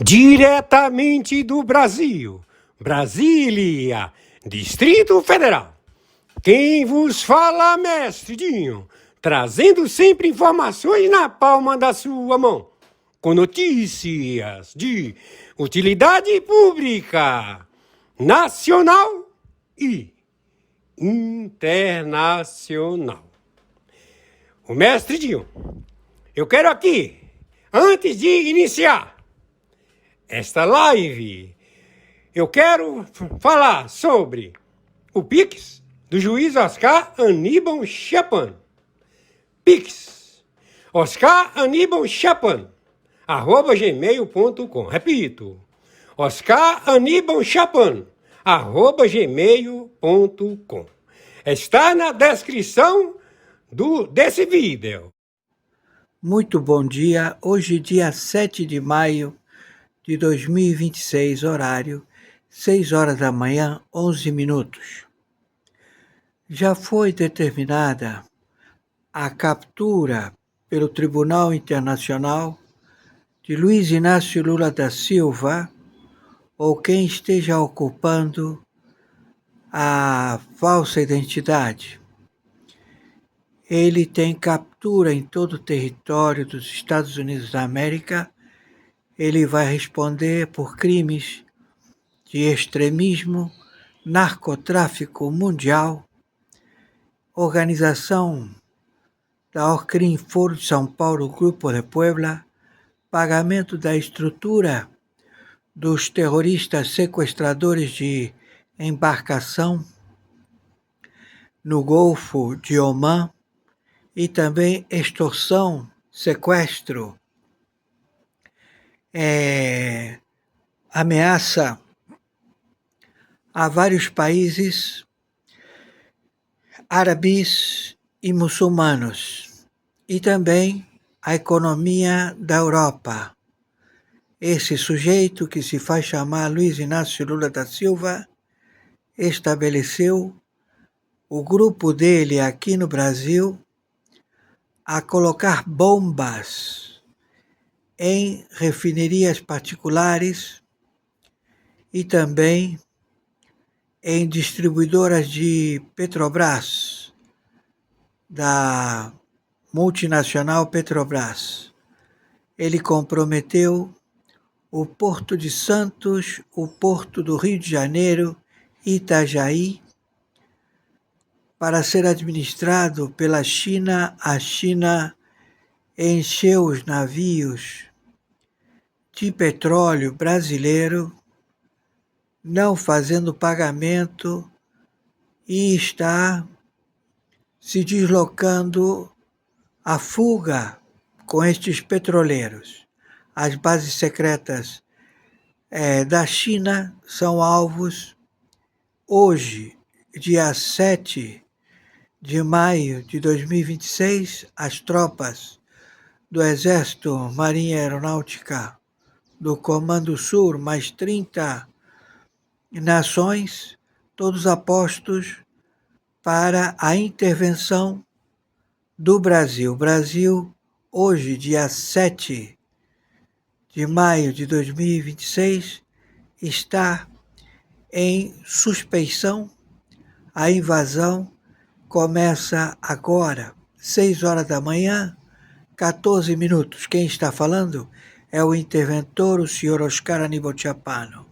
Diretamente do Brasil, Brasília, Distrito Federal. Quem vos fala, mestre Dinho, trazendo sempre informações na palma da sua mão, com notícias de utilidade pública, nacional e internacional. O mestre Dinho, eu quero aqui, antes de iniciar esta live, eu quero falar sobre o Pix do juiz Oscar Aníbal Chapan. Pix, Oscar Aníbal Chapan, @gmail.com. Repito, Oscar Aníbal Chapan, @gmail.com. Está na descrição desse vídeo. Muito bom dia, hoje dia 7 de maio de 2026, horário 6 horas da manhã, 11 minutos. Já foi determinada a captura pelo Tribunal Internacional de Luiz Inácio Lula da Silva ou quem esteja ocupando a falsa identidade. Ele tem captura em todo o território dos Estados Unidos da América. Ele vai responder por crimes de extremismo, narcotráfico mundial, organização da Orcrim Foro de São Paulo, Grupo de Puebla, pagamento da estrutura dos terroristas sequestradores de embarcação no Golfo de Omã e também extorsão, sequestro, ameaça a vários países árabes e muçulmanos e também a economia da Europa. Esse sujeito, que se faz chamar Luiz Inácio Lula da Silva, estabeleceu o grupo dele aqui no Brasil a colocar bombas em refinarias particulares e também em distribuidoras de Petrobras, da multinacional Petrobras. Ele comprometeu o Porto de Santos, o Porto do Rio de Janeiro, Itajaí, para ser administrado pela China. A China encheu os navios de petróleo brasileiro, não fazendo pagamento, e está se deslocando à fuga com estes petroleiros. As bases secretas da China são alvos. Hoje, dia 7 de maio de 2026, as tropas do Exército, Marinha Aeronáutica, do Comando Sul, mais 30 nações, todos apostos para a intervenção do Brasil. Brasil, hoje, dia 7 de maio de 2026, está em suspeição. A invasão começa agora, 6 horas da manhã, 14 minutos. Quem está falando é o interventor, o senhor Oscar Aníbal Chapan.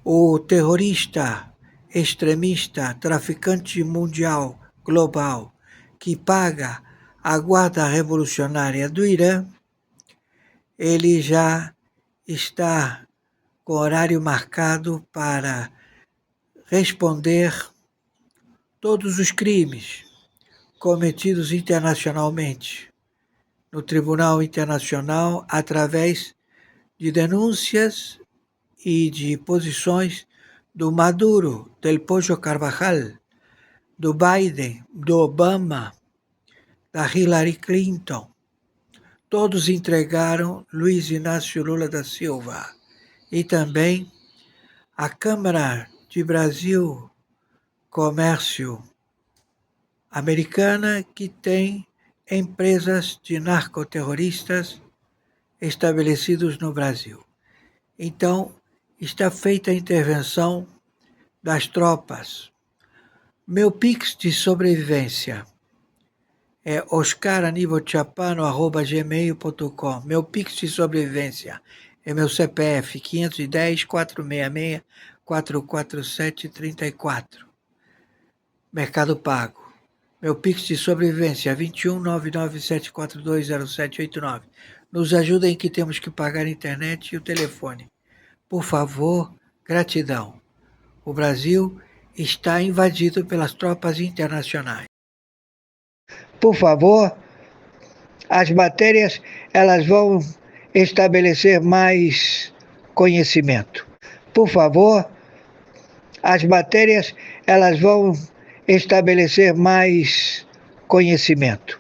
O terrorista, extremista, traficante mundial, global, que paga a Guarda Revolucionária do Irã, ele já está com horário marcado para responder todos os crimes cometidos internacionalmente no Tribunal Internacional através de denúncias e de posições do Maduro, del Pollo Carvajal, do Biden, do Obama, da Hillary Clinton. Todos entregaram Luiz Inácio Lula da Silva. E também a Câmara de Brasil Comércio americana, que tem empresas de narcoterroristas estabelecidos no Brasil. Então, está feita a intervenção das tropas. Meu Pix de sobrevivência é oscaranibalchapano@gmail.com. Meu Pix de sobrevivência é meu CPF 510-466-447-34. Mercado Pago. Meu Pix de sobrevivência é 21-997420789. Nos ajudem que temos que pagar a internet e o telefone. Por favor, gratidão. O Brasil está invadido pelas tropas internacionais. Por favor, as matérias elas vão estabelecer mais conhecimento. Por favor, as matérias elas vão estabelecer mais conhecimento.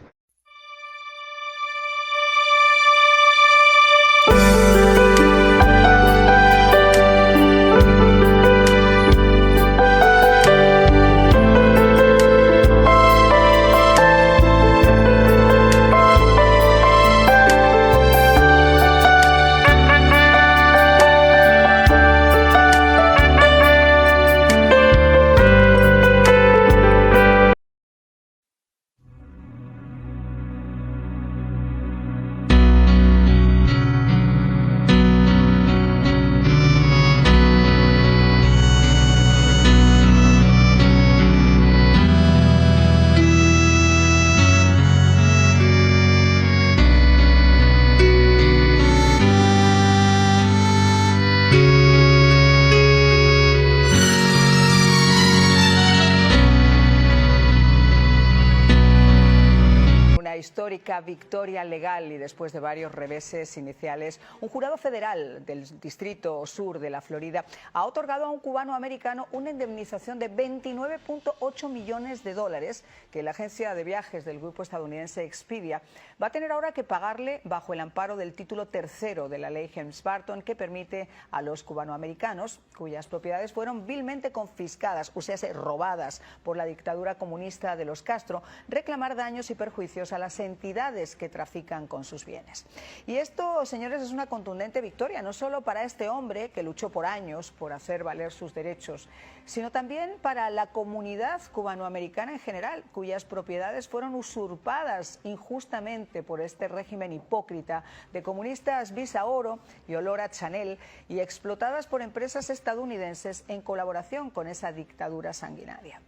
Histórica victoria legal y después de varios reveses iniciales, un jurado federal del Distrito Sur de la Florida ha otorgado a un cubano americano una indemnización de 29.8 millones de dólares que la agencia de viajes del grupo estadounidense Expedia va a tener ahora que pagarle bajo el amparo del título tercero de la ley Helms-Burton, que permite a los cubanoamericanos cuyas propiedades fueron vilmente confiscadas, o sea, robadas por la dictadura comunista de los Castro, reclamar daños y perjuicios a las entidades que trafican con sus bienes. Y esto, señores, es una contundente victoria, no solo para este hombre que luchó por años por hacer valer sus derechos, sino también para la comunidad cubanoamericana en general, cuyas propiedades fueron usurpadas injustamente por este régimen hipócrita de comunistas Visa Oro y Olor a Chanel y explotadas por empresas estadounidenses en colaboración con esa dictadura sanguinaria.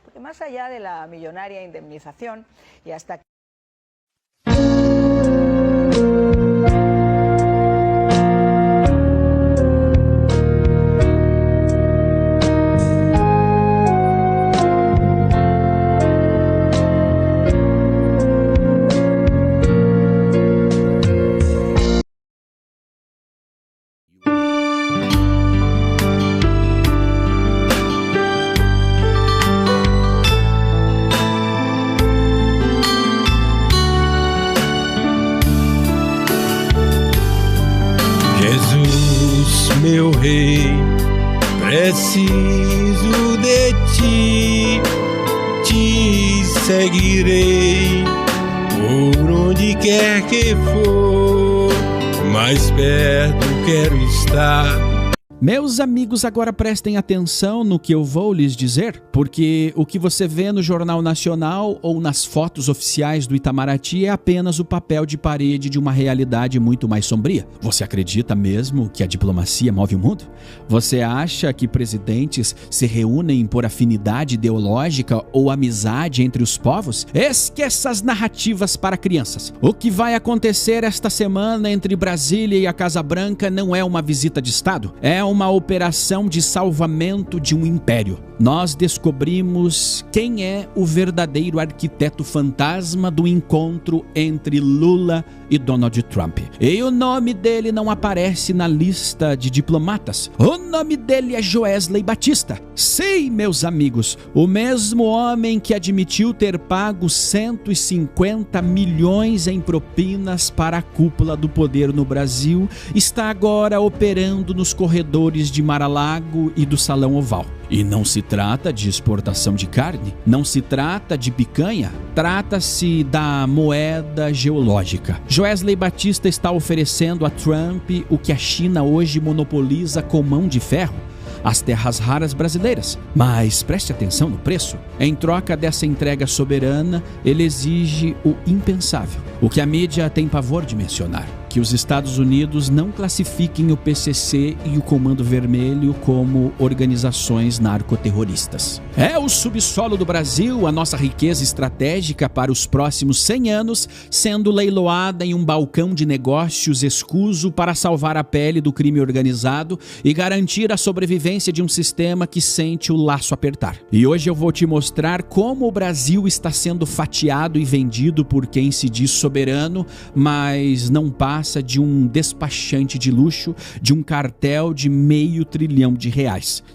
Porque más allá de la millonaria indemnización y hasta meu rei, preciso de ti, te seguirei por onde quer que for, mais perto quero estar. Meus amigos, agora prestem atenção no que eu vou lhes dizer, porque o que você vê no Jornal Nacional ou nas fotos oficiais do Itamaraty é apenas o papel de parede de uma realidade muito mais sombria. Você acredita mesmo que a diplomacia move o mundo? Você acha que presidentes se reúnem por afinidade ideológica ou amizade entre os povos? Esqueça as narrativas para crianças. O que vai acontecer esta semana entre Brasília e a Casa Branca não é uma visita de Estado, é uma operação de salvamento de um império. Nós descobrimos quem é o verdadeiro arquiteto fantasma do encontro entre Lula e Donald Trump. E o nome dele não aparece na lista de diplomatas. O nome dele é Joesley Batista. Sim, meus amigos, o mesmo homem que admitiu ter pago 150 milhões em propinas para a cúpula do poder no Brasil está agora operando nos corredores pescadores de Mar-a-Lago e do Salão Oval. E não se trata de exportação de carne, não se trata de picanha, trata-se da moeda geológica. Joesley Batista está oferecendo a Trump o que a China hoje monopoliza com mão de ferro: as terras raras brasileiras. Mas preste atenção no preço. Em troca dessa entrega soberana, ele exige o impensável, o que a mídia tem pavor de mencionar: que os Estados Unidos não classifiquem o PCC e o Comando Vermelho como organizações narcoterroristas. É o subsolo do Brasil, a nossa riqueza estratégica para os próximos 100 anos, sendo leiloada em um balcão de negócios escuso para salvar a pele do crime organizado e garantir a sobrevivência de um sistema que sente o laço apertar. E hoje eu vou te mostrar como o Brasil está sendo fatiado e vendido por quem se diz soberano, mas não passa de um despachante de luxo, de um cartel de R$500 bilhão.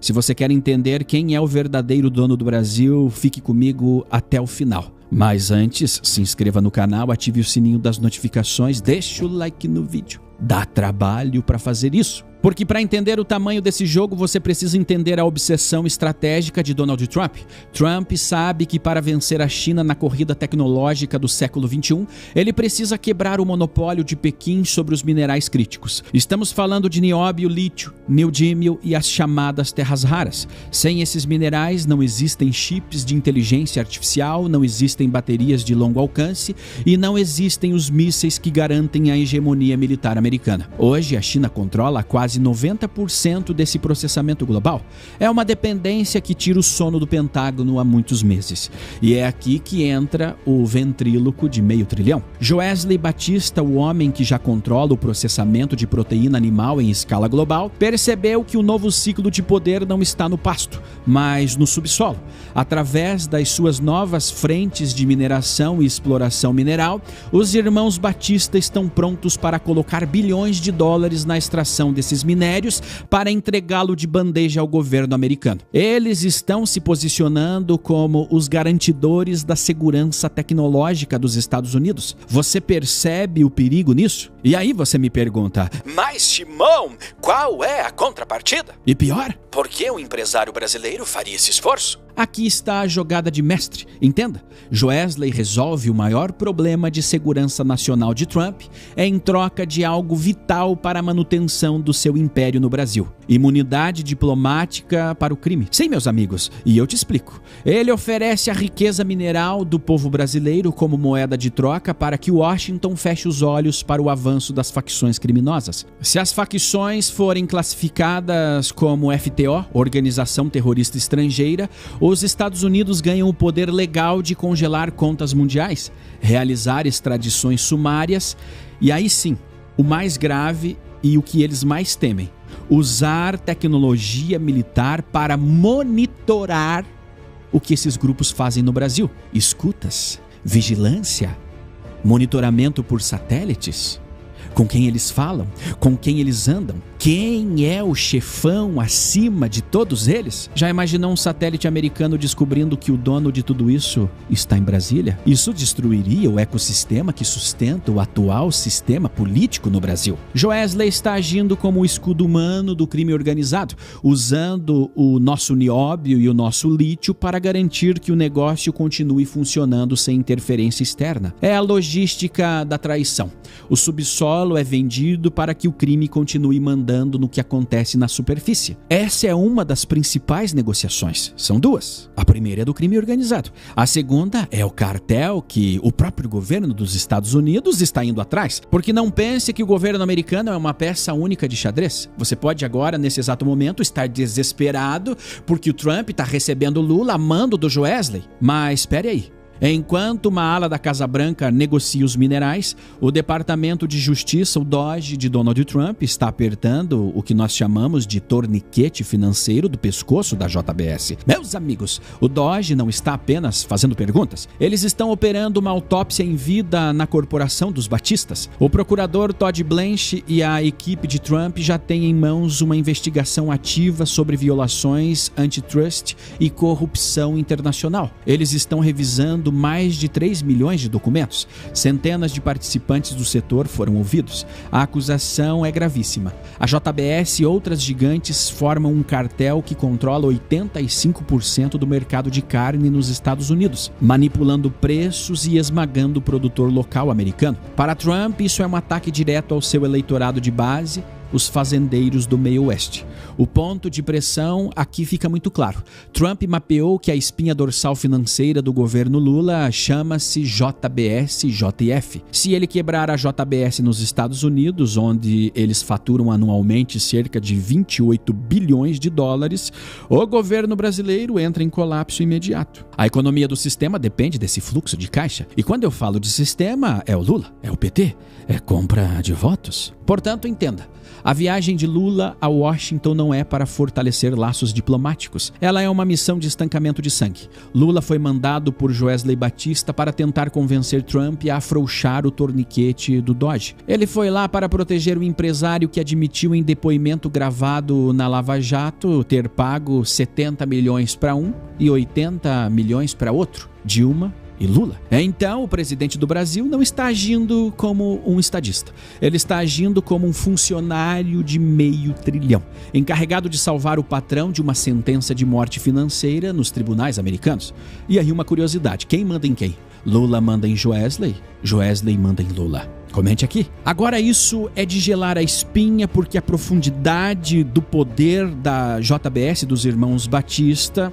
Se você quer entender quem é o verdadeiro dono do Brasil, fique comigo até o final. Mas antes, se inscreva no canal, ative o sininho das notificações, deixe o like no vídeo. Dá trabalho para fazer isso. Porque para entender o tamanho desse jogo, você precisa entender a obsessão estratégica de Donald Trump. Trump sabe que para vencer a China na corrida tecnológica do século XXI, ele precisa quebrar o monopólio de Pequim sobre os minerais críticos. Estamos falando de nióbio, lítio, neodímio e as chamadas terras raras. Sem esses minerais não existem chips de inteligência artificial, não existem baterias de longo alcance e não existem os mísseis que garantem a hegemonia militar americana. Hoje a China controla quase 90% desse processamento global. É uma dependência que tira o sono do Pentágono há muitos meses. E é aqui que entra o ventríloco de R$500 bilhão. Joesley Batista, o homem que já controla o processamento de proteína animal em escala global, percebeu que o novo ciclo de poder não está no pasto, mas no subsolo. Através das suas novas frentes de mineração e exploração mineral, os irmãos Batista estão prontos para colocar bilhões de dólares na extração desses minérios para entregá-lo de bandeja ao governo americano. Eles estão se posicionando como os garantidores da segurança tecnológica dos Estados Unidos. Você percebe o perigo nisso? E aí você me pergunta: mas Simão, qual é a contrapartida? E pior, por que o empresário brasileiro faria esse esforço? Aqui está a jogada de mestre, entenda. Joesley resolve o maior problema de segurança nacional de Trump em troca de algo vital para a manutenção do seu império no Brasil: imunidade diplomática para o crime. Sim, meus amigos, e eu te explico. Ele oferece a riqueza mineral do povo brasileiro como moeda de troca para que Washington feche os olhos para o avanço das facções criminosas. Se as facções forem classificadas como FTO, Organização Terrorista Estrangeira, os Estados Unidos ganham o poder legal de congelar contas mundiais, realizar extradições sumárias e aí sim, o mais grave e o que eles mais temem: usar tecnologia militar para monitorar o que esses grupos fazem no Brasil. Escutas, vigilância, monitoramento por satélites. Com quem eles falam, com quem eles andam, quem é o chefão acima de todos eles? Já imaginou um satélite americano descobrindo que o dono de tudo isso está em Brasília? Isso destruiria o ecossistema que sustenta o atual sistema político no Brasil. Joesley está agindo como o escudo humano do crime organizado, usando o nosso nióbio e o nosso lítio para garantir que o negócio continue funcionando sem interferência externa. É a logística da traição. O subsolo é vendido para que o crime continue mandando no que acontece na superfície. Essa é uma das principais negociações. São duas. A primeira é do crime organizado. A segunda é o cartel que o próprio governo dos Estados Unidos está indo atrás. Porque não pense que o governo americano é uma peça única de xadrez. Você pode agora, nesse exato momento, estar desesperado porque o Trump está recebendo Lula a mando do Joesley. Mas espere aí. Enquanto uma ala da Casa Branca negocia os minerais, o Departamento de Justiça, o DOJ de Donald Trump, está apertando o que nós chamamos de torniquete financeiro do pescoço da JBS. Meus amigos, o DOJ não está apenas fazendo perguntas, eles estão operando uma autópsia em vida na corporação dos Batistas. O procurador Todd Blanche e a equipe de Trump já têm em mãos uma investigação ativa sobre violações antitrust e corrupção internacional. Eles estão revisando revelando mais de 3 milhões de documentos. Centenas de participantes do setor foram ouvidos. A acusação é gravíssima. A JBS e outras gigantes formam um cartel que controla 85% do mercado de carne nos Estados Unidos, manipulando preços e esmagando o produtor local americano. Para Trump, isso é um ataque direto ao seu eleitorado de base, os fazendeiros do meio oeste. O ponto de pressão aqui fica muito claro. Trump mapeou que a espinha dorsal financeira do governo Lula chama-se JBS-JF. Se ele quebrar a JBS nos Estados Unidos, onde eles faturam anualmente cerca de 28 bilhões de dólares, o governo brasileiro entra em colapso imediato. A economia do sistema depende desse fluxo de caixa. E quando eu falo de sistema, é o Lula, é o PT, é compra de votos. Portanto, entenda. A viagem de Lula a Washington não é para fortalecer laços diplomáticos. Ela é uma missão de estancamento de sangue. Lula foi mandado por Joesley Batista para tentar convencer Trump a afrouxar o torniquete do Dodge. Ele foi lá para proteger o empresário que admitiu em depoimento gravado na Lava Jato ter pago 70 milhões para um e 80 milhões para outro, Dilma e Lula. Então, o presidente do Brasil não está agindo como um estadista. Ele está agindo como um funcionário de $500 bilhão, encarregado de salvar o patrão de uma sentença de morte financeira nos tribunais americanos. E aí uma curiosidade, quem manda em quem? Lula manda em Joesley, Joesley manda em Lula. Comente aqui. Agora, isso é de gelar a espinha, porque a profundidade do poder da JBS, dos irmãos Batista,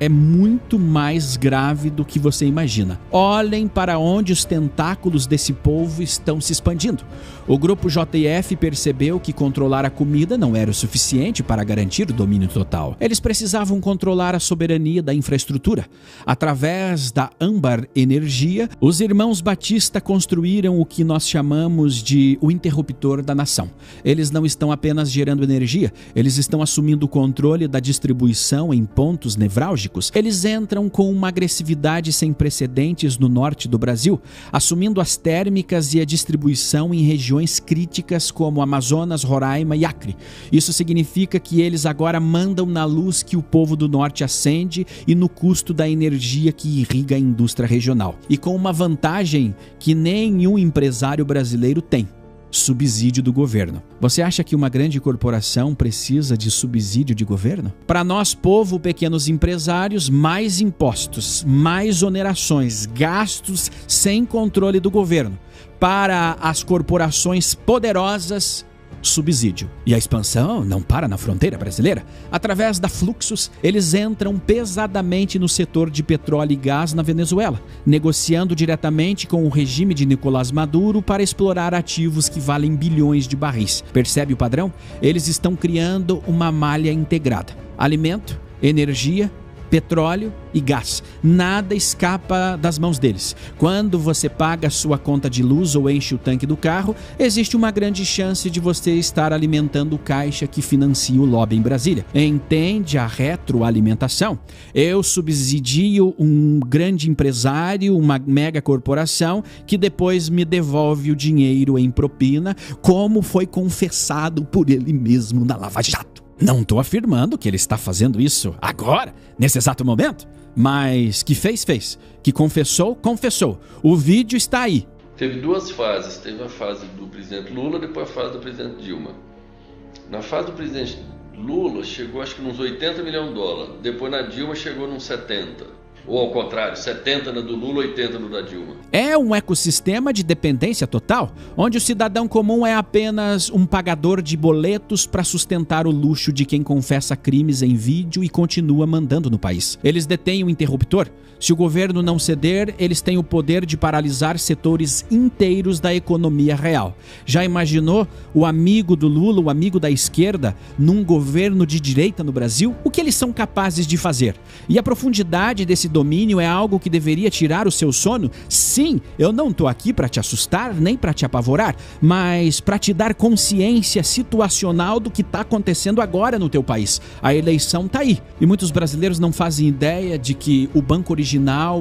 é muito mais grave do que você imagina. Olhem para onde os tentáculos desse povo estão se expandindo. O grupo JF percebeu que controlar a comida não era o suficiente para garantir o domínio total. Eles precisavam controlar a soberania da infraestrutura. Através da Âmbar Energia, os irmãos Batista construíram o que nós chamamos de o interruptor da nação. Eles não estão apenas gerando energia, eles estão assumindo o controle da distribuição em pontos nevrálgicos. Eles entram com uma agressividade sem precedentes no norte do Brasil, assumindo as térmicas e a distribuição em regiões críticas como Amazonas, Roraima e Acre. Isso significa que eles agora mandam na luz que o povo do norte acende e no custo da energia que irriga a indústria regional. E com uma vantagem que nenhum empresário brasileiro tem: subsídio do governo. Você acha que uma grande corporação precisa de subsídio de governo? Para nós, povo, pequenos empresários, mais impostos, mais onerações, gastos sem controle do governo. Para as corporações poderosas, subsídio. E a expansão não para na fronteira brasileira. Através da Fluxus, eles entram pesadamente no setor de petróleo e gás na Venezuela, negociando diretamente com o regime de Nicolás Maduro para explorar ativos que valem bilhões de barris. Percebe o padrão? Eles estão criando uma malha integrada. Alimento, energia, petróleo e gás. Nada escapa das mãos deles. Quando você paga a sua conta de luz ou enche o tanque do carro, existe uma grande chance de você estar alimentando o caixa que financia o lobby em Brasília. Entende a retroalimentação? Eu subsidio um grande empresário, uma mega corporação, que depois me devolve o dinheiro em propina, como foi confessado por ele mesmo na Lava Jato. Não estou afirmando que ele está fazendo isso agora, nesse exato momento, mas que fez. Que confessou. O vídeo está aí. Teve duas fases. Teve a fase do presidente Lula, depois a fase do presidente Dilma. Na fase do presidente Lula, chegou acho que nos 80 milhões de dólares. Depois na Dilma chegou nos 70. Ou ao contrário, 70 no do Lula, 80 no da Dilma. É um ecossistema de dependência total, onde o cidadão comum é apenas um pagador de boletos para sustentar o luxo de quem confessa crimes em vídeo e continua mandando no país. Eles detêm o interruptor. Se o governo não ceder, eles têm o poder de paralisar setores inteiros da economia real. Já imaginou o amigo do Lula, o amigo da esquerda, num governo de direita no Brasil? O que eles são capazes de fazer? E a profundidade desse domínio é algo que deveria tirar o seu sono? Sim, eu não estou aqui para te assustar nem para te apavorar, mas para te dar consciência situacional do que está acontecendo agora no teu país. A eleição está aí e muitos brasileiros não fazem ideia de que o Banco Original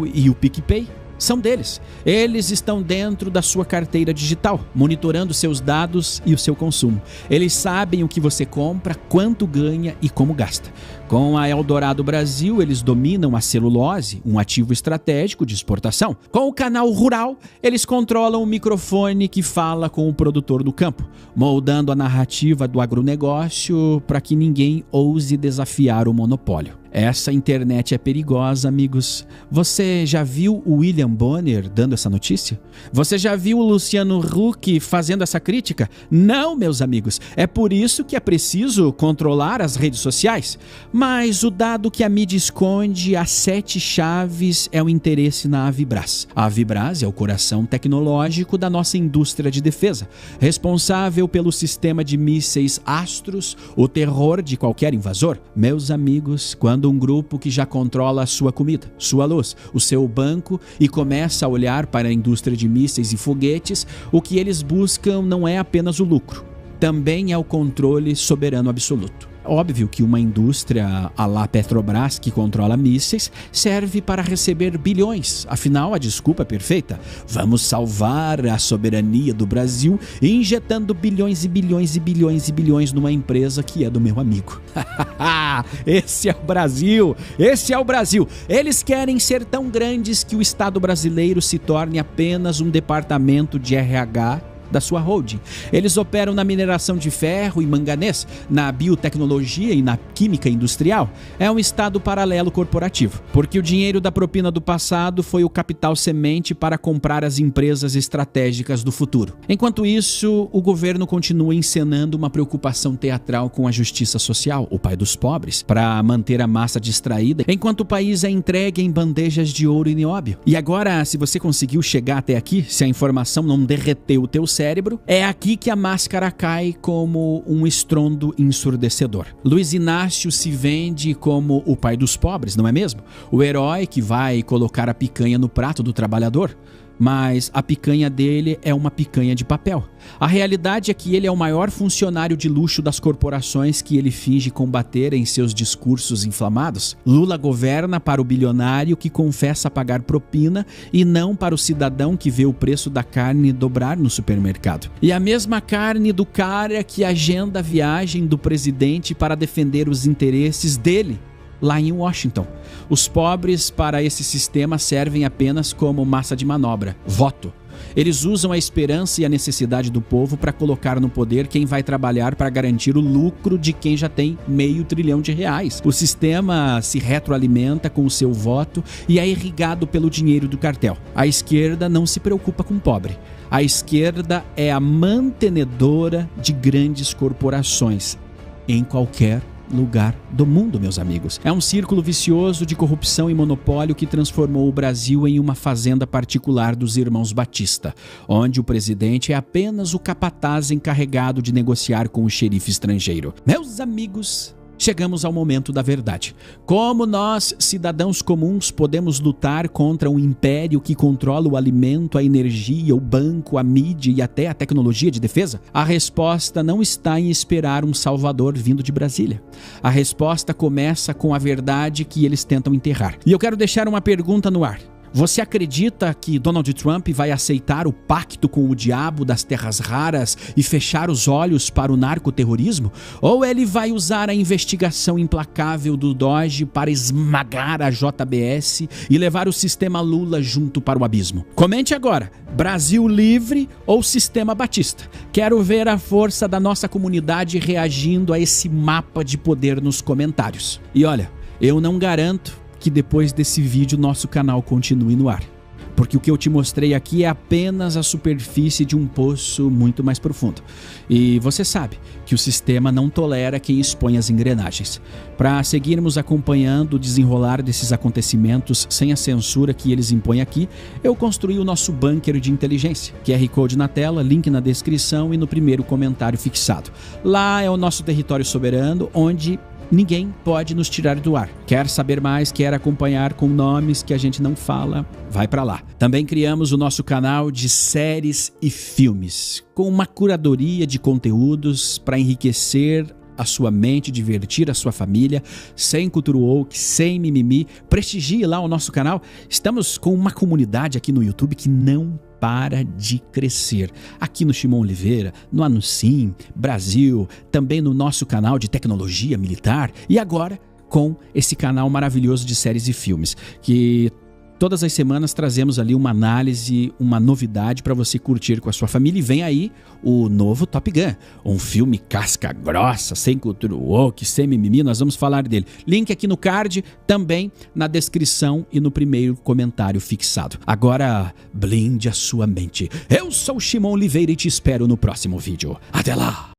e o PicPay são deles. Eles estão dentro da sua carteira digital, monitorando seus dados e o seu consumo. Eles sabem o que você compra, quanto ganha e como gasta. Com a Eldorado Brasil, eles dominam a celulose, um ativo estratégico de exportação. Com o Canal Rural, eles controlam o microfone que fala com o produtor do campo, moldando a narrativa do agronegócio para que ninguém ouse desafiar o monopólio. Essa internet é perigosa, amigos. Você já viu o William Bonner dando essa notícia? Você já viu o Luciano Huck fazendo essa crítica? Não, meus amigos. É por isso que é preciso controlar as redes sociais. Mas o dado que a mídia esconde, as 7 chaves, é o interesse na Avibras. A Avibras é o coração tecnológico da nossa indústria de defesa, responsável pelo sistema de mísseis Astros, o terror de qualquer invasor. Meus amigos, quando um grupo que já controla a sua comida, sua luz, o seu banco e começa a olhar para a indústria de mísseis e foguetes, o que eles buscam não é apenas o lucro, também é o controle soberano absoluto. Óbvio que uma indústria à la Petrobras que controla mísseis serve para receber bilhões. Afinal, a desculpa é perfeita. Vamos salvar a soberania do Brasil injetando bilhões e bilhões e bilhões e bilhões numa empresa que é do meu amigo. Esse é o Brasil! Esse é o Brasil! Eles querem ser tão grandes que o Estado brasileiro se torne apenas um departamento de RH da sua holding. Eles operam na mineração de ferro e manganês, na biotecnologia e na química industrial. É um estado paralelo corporativo, porque o dinheiro da propina do passado foi o capital semente para comprar as empresas estratégicas do futuro. Enquanto isso, o governo continua encenando uma preocupação teatral com a justiça social, o pai dos pobres, para manter a massa distraída, enquanto o país é entregue em bandejas de ouro e nióbio. E agora, se você conseguiu chegar até aqui, se a informação não derreteu o teu cérebro, é aqui que a máscara cai como um estrondo ensurdecedor. Luiz Inácio se vende como o pai dos pobres, não é mesmo? O herói que vai colocar a picanha no prato do trabalhador. Mas a picanha dele é uma picanha de papel. A realidade é que ele é o maior funcionário de luxo das corporações que ele finge combater em seus discursos inflamados. Lula governa para o bilionário que confessa pagar propina e não para o cidadão que vê o preço da carne dobrar no supermercado. E a mesma carne do cara que agenda a viagem do presidente para defender os interesses dele lá em Washington. Os pobres para esse sistema servem apenas como massa de manobra, voto. Eles usam a esperança e a necessidade do povo para colocar no poder quem vai trabalhar para garantir o lucro de quem já tem R$500 bilhão. O sistema se retroalimenta com o seu voto e é irrigado pelo dinheiro do cartel. A esquerda não se preocupa com o pobre. A esquerda é a mantenedora de grandes corporações em qualquer lugar do mundo, meus amigos. É um círculo vicioso de corrupção e monopólio que transformou o Brasil em uma fazenda particular dos irmãos Batista, onde o presidente é apenas o capataz encarregado de negociar com o xerife estrangeiro. Meus amigos, chegamos ao momento da verdade. Como nós, cidadãos comuns, podemos lutar contra um império que controla o alimento, a energia, o banco, a mídia e até a tecnologia de defesa? A resposta não está em esperar um salvador vindo de Brasília. A resposta começa com a verdade que eles tentam enterrar. E eu quero deixar uma pergunta no ar. Você acredita que Donald Trump vai aceitar o pacto com o diabo das terras raras e fechar os olhos para o narcoterrorismo? Ou ele vai usar a investigação implacável do DOGE para esmagar a JBS e levar o sistema Lula junto para o abismo? Comente agora, Brasil livre ou sistema Batista? Quero ver a força da nossa comunidade reagindo a esse mapa de poder nos comentários. E olha, eu não garanto que depois desse vídeo nosso canal continue no ar, porque o que eu te mostrei aqui é apenas a superfície de um poço muito mais profundo. E você sabe que o sistema não tolera quem expõe as engrenagens. Para seguirmos acompanhando o desenrolar desses acontecimentos sem a censura que eles impõem aqui, eu construí o nosso bunker de inteligência. QR Code na tela, link na descrição e no primeiro comentário fixado. Lá é o nosso território soberano, onde ninguém pode nos tirar do ar. Quer saber mais, quer acompanhar com nomes que a gente não fala? Vai pra lá. Também criamos o nosso canal de séries e filmes, com uma curadoria de conteúdos para enriquecer a sua mente, divertir a sua família, sem cultura woke, sem mimimi. Prestigie lá o nosso canal. Estamos com uma comunidade aqui no YouTube que não para de crescer. Aqui no Shimon Oliveira, no Anuncim, Brasil, também no nosso canal de tecnologia militar e agora com esse canal maravilhoso de séries e filmes, que todas as semanas trazemos ali uma análise, uma novidade para você curtir com a sua família. E vem aí o novo Top Gun, um filme casca grossa, sem cultura woke, sem mimimi, nós vamos falar dele. Link aqui no card, também na descrição e no primeiro comentário fixado. Agora, blinde a sua mente. Eu sou o Shimon Oliveira e te espero no próximo vídeo. Até lá!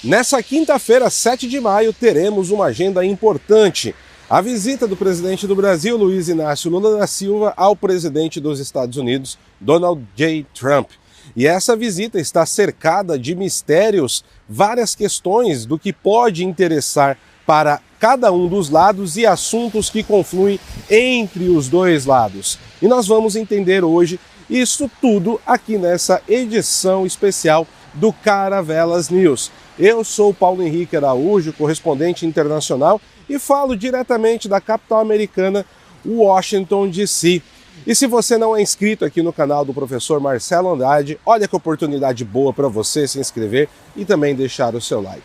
Nessa quinta-feira, 7 de maio, teremos uma agenda importante. A visita do presidente do Brasil, Luiz Inácio Lula da Silva, ao presidente dos Estados Unidos, Donald J. Trump. E essa visita está cercada de mistérios, várias questões do que pode interessar para cada um dos lados e assuntos que confluem entre os dois lados. E nós vamos entender hoje isso tudo aqui nessa edição especial do Caravelas News. Eu sou Paulo Henrique Araújo, correspondente internacional, e falo diretamente da capital americana, Washington, D.C. E se você não é inscrito aqui no canal do professor Marcelo Andrade, olha que oportunidade boa para você se inscrever e também deixar o seu like.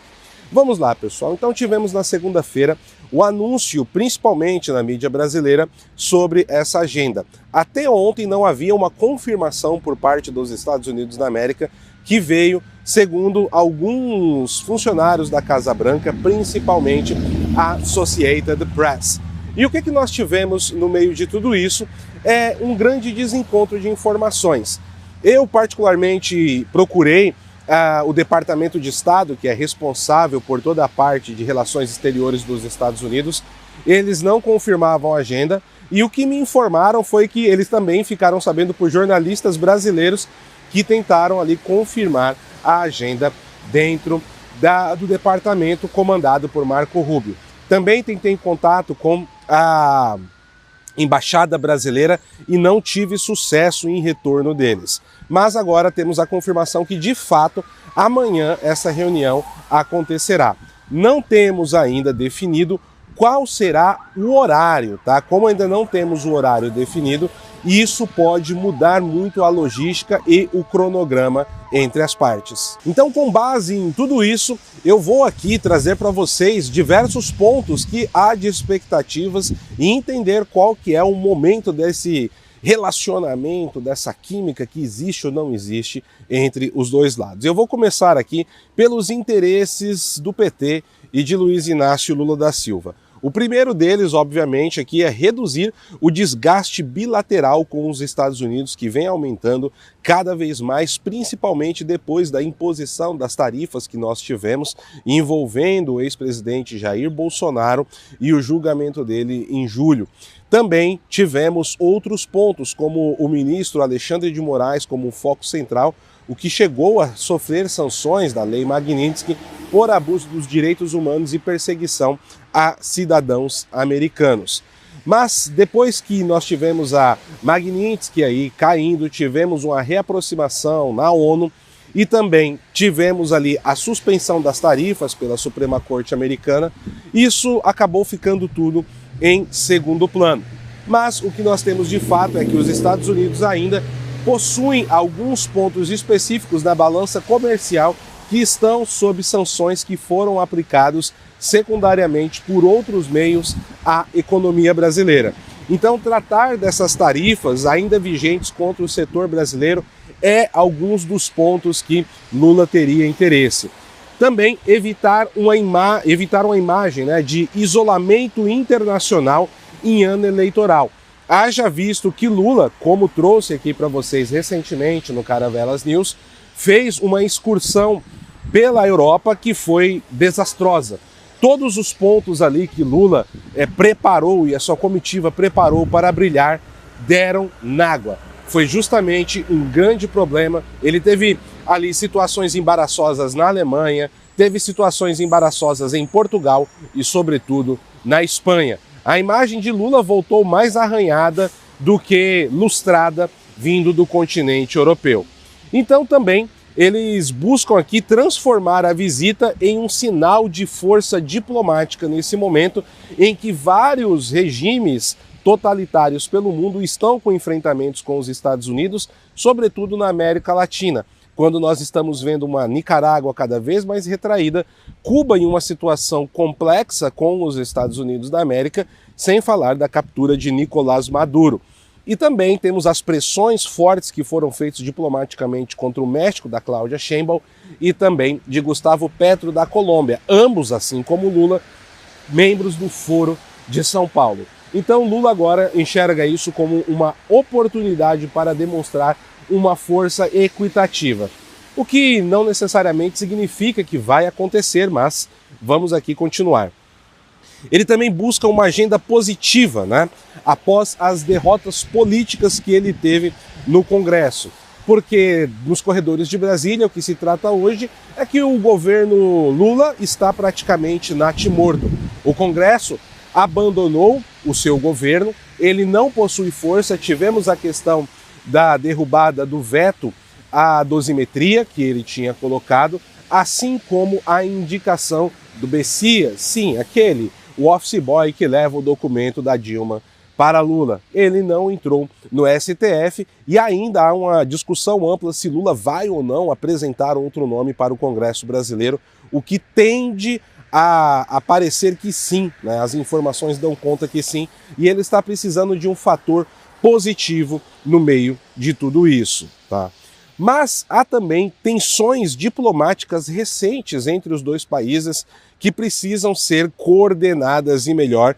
Vamos lá, pessoal. Então tivemos na segunda-feira o anúncio, principalmente na mídia brasileira, sobre essa agenda. Até ontem não havia uma confirmação por parte dos Estados Unidos da América, que veio, segundo alguns funcionários da Casa Branca, principalmente a Associated Press. E o que nós tivemos no meio de tudo isso é um grande desencontro de informações. Eu, particularmente, procurei o Departamento de Estado, que é responsável por toda a parte de relações exteriores dos Estados Unidos. Eles não confirmavam a agenda, e o que me informaram foi que eles também ficaram sabendo por jornalistas brasileiros que tentaram ali confirmar a agenda dentro do departamento comandado por Marco Rubio. Também tentei contato com a Embaixada Brasileira e não tive sucesso em retorno deles. Mas agora temos a confirmação que, de fato, amanhã essa reunião acontecerá. Não temos ainda definido qual será o horário, tá? Como ainda não temos o horário definido, isso pode mudar muito a logística e o cronograma entre as partes. Então, com base em tudo isso, eu vou aqui trazer para vocês diversos pontos que há de expectativas e entender qual que é o momento desse relacionamento, dessa química que existe ou não existe entre os dois lados. Eu vou começar aqui pelos interesses do PT e de Luiz Inácio Lula da Silva. O primeiro deles, obviamente, aqui é reduzir o desgaste bilateral com os Estados Unidos, que vem aumentando cada vez mais, principalmente depois da imposição das tarifas que nós tivemos envolvendo o ex-presidente Jair Bolsonaro e o julgamento dele em julho. Também tivemos outros pontos, como o ministro Alexandre de Moraes como foco central, o que chegou a sofrer sanções da Lei Magnitsky por abuso dos direitos humanos e perseguição a cidadãos americanos. Mas depois que nós tivemos a Magnitsky aí caindo, tivemos uma reaproximação na ONU e também tivemos ali a suspensão das tarifas pela Suprema Corte Americana, isso acabou ficando tudo em segundo plano. Mas o que nós temos de fato é que os Estados Unidos ainda possuem alguns pontos específicos na balança comercial que estão sob sanções que foram aplicados secundariamente por outros meios à economia brasileira. Então, tratar dessas tarifas ainda vigentes contra o setor brasileiro é alguns dos pontos que Lula teria interesse. Também evitar uma imagem, de isolamento internacional em ano eleitoral. Haja visto que Lula, como trouxe aqui para vocês recentemente no Caravelas News, fez uma excursão pela Europa que foi desastrosa. Todos os pontos ali que Lula preparou e a sua comitiva preparou para brilhar deram nágua. Foi justamente um grande problema. Ele teve ali situações embaraçosas na Alemanha, teve situações embaraçosas em Portugal e, sobretudo, na Espanha. A imagem de Lula voltou mais arranhada do que lustrada vindo do continente europeu. Então também eles buscam aqui transformar a visita em um sinal de força diplomática nesse momento em que vários regimes totalitários pelo mundo estão com enfrentamentos com os Estados Unidos, sobretudo na América Latina, quando nós estamos vendo uma Nicarágua cada vez mais retraída, Cuba em uma situação complexa com os Estados Unidos da América, sem falar da captura de Nicolás Maduro. E também temos as pressões fortes que foram feitas diplomaticamente contra o México, da Cláudia Sheinbaum, e também de Gustavo Petro, da Colômbia, ambos, assim como Lula, membros do Foro de São Paulo. Então Lula agora enxerga isso como uma oportunidade para demonstrar uma força equitativa, o que não necessariamente significa que vai acontecer, mas vamos aqui continuar. Ele também busca uma agenda positiva, né, após as derrotas políticas que ele teve no Congresso. Porque nos corredores de Brasília, o que se trata hoje é que o governo Lula está praticamente natimorto. O Congresso abandonou o seu governo, ele não possui força. Tivemos a questão da derrubada do veto à dosimetria que ele tinha colocado, assim como a indicação do Messias, sim, o office boy que leva o documento da Dilma para Lula. Ele não entrou no STF e ainda há uma discussão ampla se Lula vai ou não apresentar outro nome para o Congresso brasileiro, o que tende a parecer que sim, né? As informações dão conta que sim, e ele está precisando de um fator positivo no meio de tudo isso, tá? Mas há também tensões diplomáticas recentes entre os dois países que precisam ser coordenadas e melhor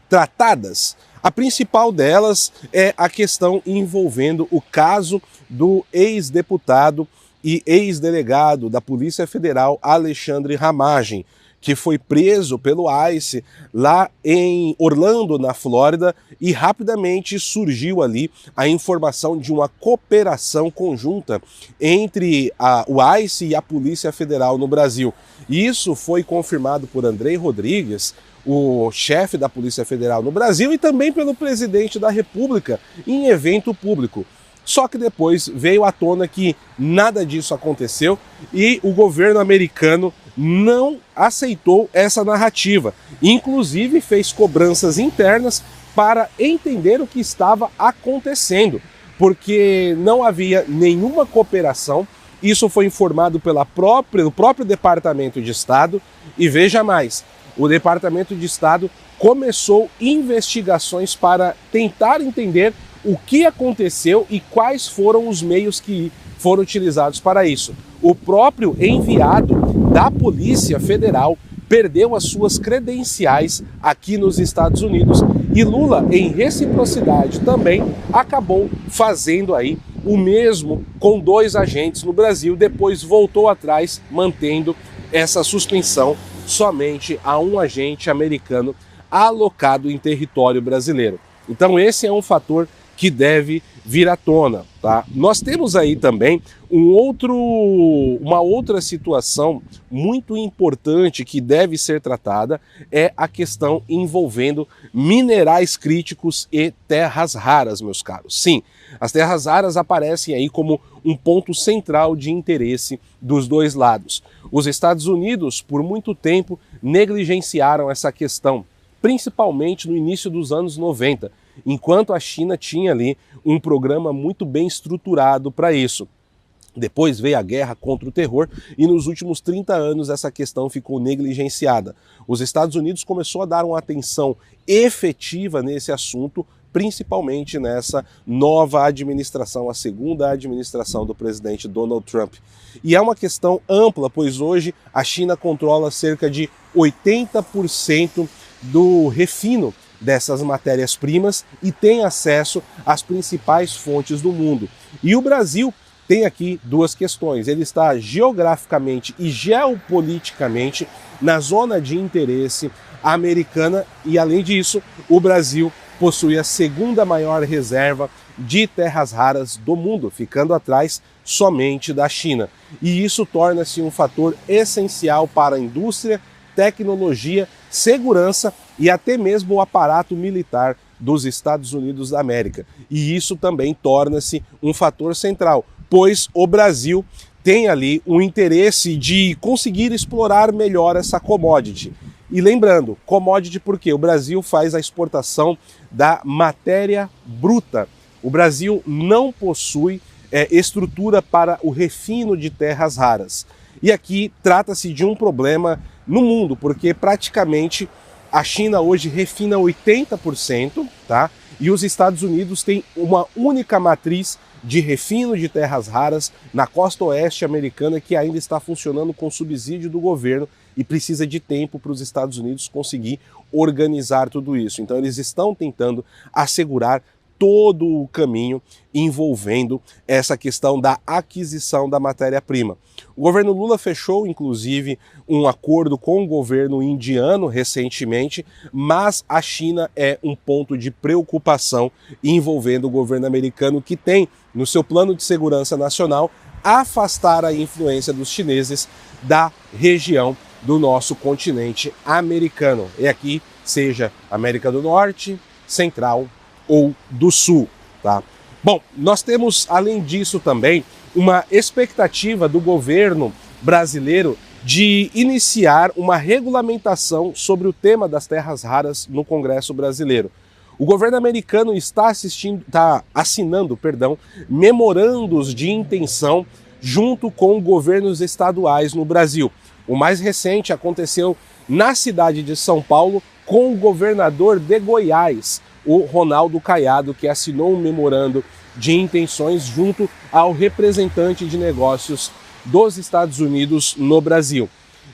tratadas. A principal delas é a questão envolvendo o caso do ex-deputado e ex-delegado da Polícia Federal Alexandre Ramagem, que foi preso pelo ICE lá em Orlando, na Flórida, e rapidamente surgiu ali a informação de uma cooperação conjunta entre o ICE e a Polícia Federal no Brasil. E isso foi confirmado por Andrei Rodrigues, o chefe da Polícia Federal no Brasil, e também pelo presidente da República em evento público. Só que depois veio à tona que nada disso aconteceu e o governo americano não aceitou essa narrativa. Inclusive fez cobranças internas para entender o que estava acontecendo, porque não havia nenhuma cooperação. Isso foi informado pelo próprio Departamento de Estado. E veja mais, o Departamento de Estado começou investigações para tentar entender o que aconteceu e quais foram os meios que foram utilizados para isso. O próprio enviado da Polícia Federal perdeu as suas credenciais aqui nos Estados Unidos e Lula, em reciprocidade, também acabou fazendo aí o mesmo com 2 agentes no Brasil, depois voltou atrás, mantendo essa suspensão somente a um agente americano alocado em território brasileiro. Então esse é um fator que deve vir à tona, tá? Nós temos aí também uma outra situação muito importante que deve ser tratada, é a questão envolvendo minerais críticos e terras raras, meus caros. Sim, as terras raras aparecem aí como um ponto central de interesse dos dois lados. Os Estados Unidos, por muito tempo, negligenciaram essa questão, principalmente no início dos anos 90, enquanto a China tinha ali um programa muito bem estruturado para isso. Depois veio a guerra contra o terror e nos últimos 30 anos essa questão ficou negligenciada. Os Estados Unidos começou a dar uma atenção efetiva nesse assunto, principalmente nessa nova administração, a segunda administração do presidente Donald Trump. E é uma questão ampla, pois hoje a China controla cerca de 80% do refino dessas matérias-primas e tem acesso às principais fontes do mundo. E o Brasil tem aqui 2 questões. Ele está geograficamente e geopoliticamente na zona de interesse americana e, além disso, o Brasil possui a 2ª maior reserva de terras raras do mundo, ficando atrás somente da China. E isso torna-se um fator essencial para a indústria, tecnologia, segurança e até mesmo o aparato militar dos Estados Unidos da América. E isso também torna-se um fator central, pois o Brasil tem ali um interesse de conseguir explorar melhor essa commodity. E lembrando, commodity porque o Brasil faz a exportação da matéria bruta. O Brasil não possui estrutura para o refino de terras raras. E aqui trata-se de um problema no mundo, porque praticamente a China hoje refina 80%, tá? E os Estados Unidos têm uma única matriz de refino de terras raras na costa oeste americana que ainda está funcionando com subsídio do governo e precisa de tempo para os Estados Unidos conseguir organizar tudo isso. Então eles estão tentando assegurar todo o caminho envolvendo essa questão da aquisição da matéria-prima. O governo Lula fechou, inclusive, um acordo com o governo indiano recentemente, mas a China é um ponto de preocupação envolvendo o governo americano, que tem no seu plano de segurança nacional afastar a influência dos chineses da região do nosso continente americano. E aqui seja América do Norte, Central ou do Sul, tá? Bom, nós temos, além disso também, uma expectativa do governo brasileiro de iniciar uma regulamentação sobre o tema das terras raras no Congresso brasileiro. O governo americano está assinando memorandos de intenção junto com governos estaduais no Brasil. O mais recente aconteceu na cidade de São Paulo com o governador de Goiás, o Ronaldo Caiado, que assinou um memorando de intenções junto ao representante de negócios dos Estados Unidos no Brasil.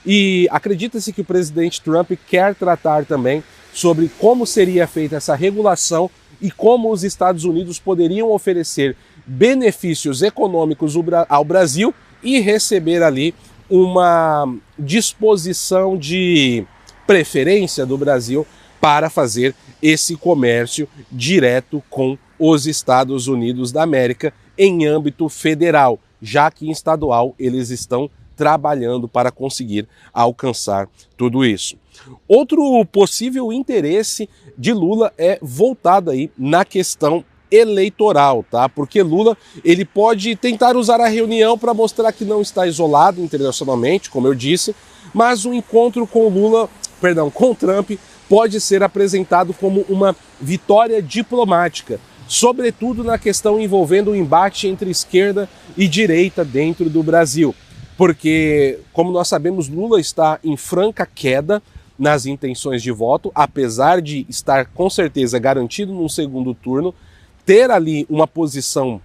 E acredita-se que o presidente Trump quer tratar também sobre como seria feita essa regulação e como os Estados Unidos poderiam oferecer benefícios econômicos ao Brasil e receber ali uma disposição de preferência do Brasil para fazer esse comércio direto com os Estados Unidos da América em âmbito federal, já que em estadual eles estão trabalhando para conseguir alcançar tudo isso. Outro possível interesse de Lula é voltado aí na questão eleitoral, tá? Porque Lula, ele pode tentar usar a reunião para mostrar que não está isolado internacionalmente, como eu disse, mas o encontro com Trump pode ser apresentado como uma vitória diplomática, sobretudo na questão envolvendo o embate entre esquerda e direita dentro do Brasil. Porque, como nós sabemos, Lula está em franca queda nas intenções de voto, apesar de estar com certeza garantido num segundo turno, ter ali uma posição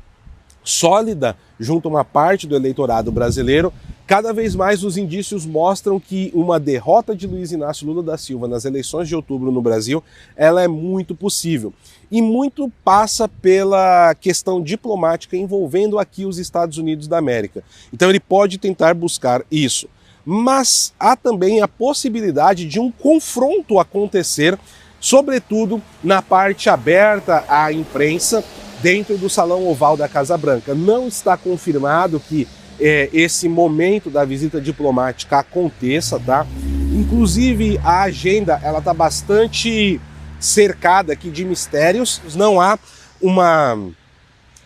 sólida junto a uma parte do eleitorado brasileiro. Cada vez mais os indícios mostram que uma derrota de Luiz Inácio Lula da Silva nas eleições de outubro no Brasil, ela é muito possível. E muito passa pela questão diplomática envolvendo aqui os Estados Unidos da América. Então ele pode tentar buscar isso. Mas há também a possibilidade de um confronto acontecer, sobretudo na parte aberta à imprensa, dentro do Salão Oval da Casa Branca. Não está confirmado que esse momento da visita diplomática aconteça, tá? Inclusive a agenda ela está bastante cercada aqui de mistérios. Não há uma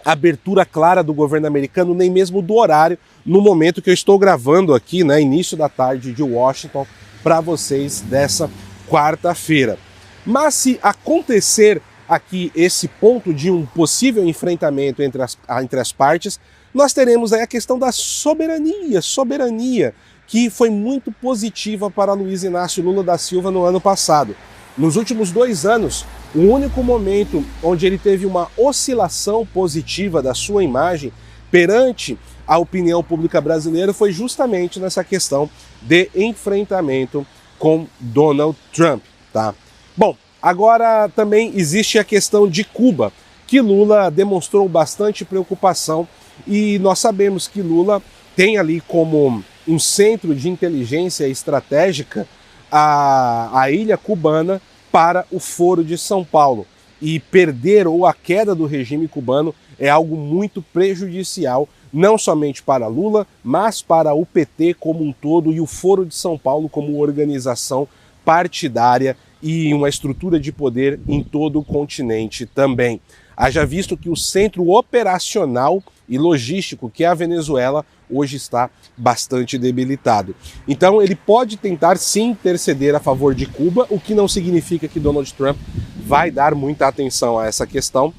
abertura clara do governo americano, nem mesmo do horário, no momento que eu estou gravando aqui, né, início da tarde de Washington, para vocês dessa quarta-feira. Mas se acontecer aqui esse ponto de um possível enfrentamento entre as partes, nós teremos aí a questão da soberania, que foi muito positiva para Luiz Inácio Lula da Silva no ano passado. Nos últimos 2 anos, o único momento onde ele teve uma oscilação positiva da sua imagem perante a opinião pública brasileira foi justamente nessa questão de enfrentamento com Donald Trump, tá? Bom, agora também existe a questão de Cuba, que Lula demonstrou bastante preocupação. E nós sabemos que Lula tem ali como um centro de inteligência estratégica a ilha cubana para o Foro de São Paulo. E perder ou a queda do regime cubano é algo muito prejudicial, não somente para Lula, mas para o PT como um todo e o Foro de São Paulo como organização partidária e uma estrutura de poder em todo o continente também. Haja visto que o centro operacional e logístico que a Venezuela hoje está bastante debilitado. Então ele pode tentar sim interceder a favor de Cuba, o que não significa que Donald Trump vai dar muita atenção a essa questão.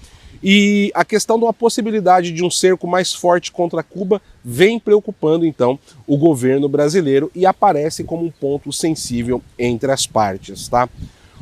E a questão de uma possibilidade de um cerco mais forte contra Cuba vem preocupando então o governo brasileiro e aparece como um ponto sensível entre as partes, tá?